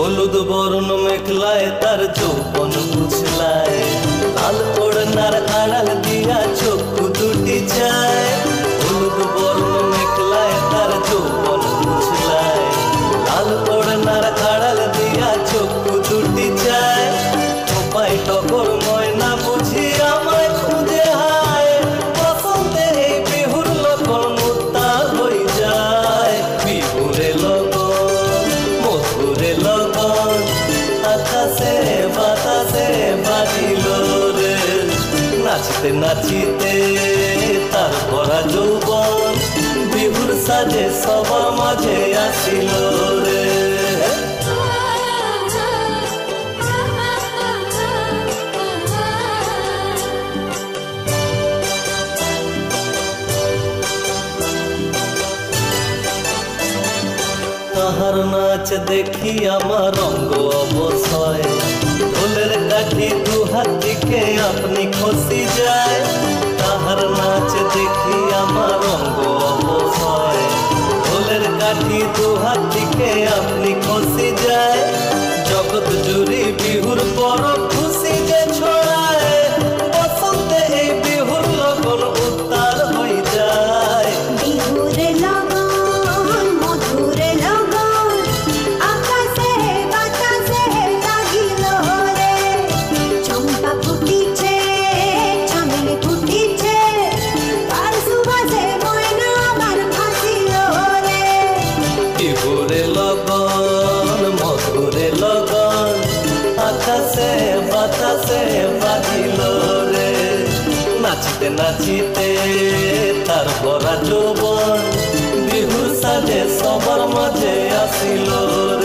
হলুদ বরণ মেখলায় তার যৌবন বুঝলায়, লাল ওড়নার আড়াল দিয়া চক্ষু দুটি চায়। হলুদ বরণ মেখলায় তার যৌবন বুঝলায়, লাল ওড়নার আড়াল দিয়া চক্ষু দুটি চায়। টোপাই টকর ময়না বুঝি আমায় খুঁজে হায়, বসন্তে এই বিহুর লগন উত্তাল হয়ে যায়। বিহুরে লগন মধুরে লগন আকাশে বাতাসে বাজিল রে, নাচতে নাচিতে তার ভরা যৌবন বিহুর সাজে সবার মাঝে আসিল রে। তাহার নাচ দেখি আমার অঙ্গ অবসয়, ঢোলের কাঠি দু হাত দিকে আপনি খসি যায়। তাহার নাচ দেখি আমার অঙ্গ অবসয়, ঢোলের কাঠি দু হাত দিকে আপনি খসি যায়। জগৎ জুড়ি বিহুর পরব খুশি যে ছড়ায়, বসন্তে এই বিহুর লগন উত্তাল হয়ে যায়। বিহুরে লগন মধুরে লগন আকাশে বাতাসে লাগিল রে, চম্পা ফুটিছে চামেলি ফুটিছে, তার সুবাসে ময়না আমার ভাসিল রে। বিহুরে লগন মধুরে লগন আকাশে বাতাসে বাজিল রে, নাচিতে নাচিতে তার ভরা যৌবন বিহুর সাজে সবার মাঝে আসিল রে।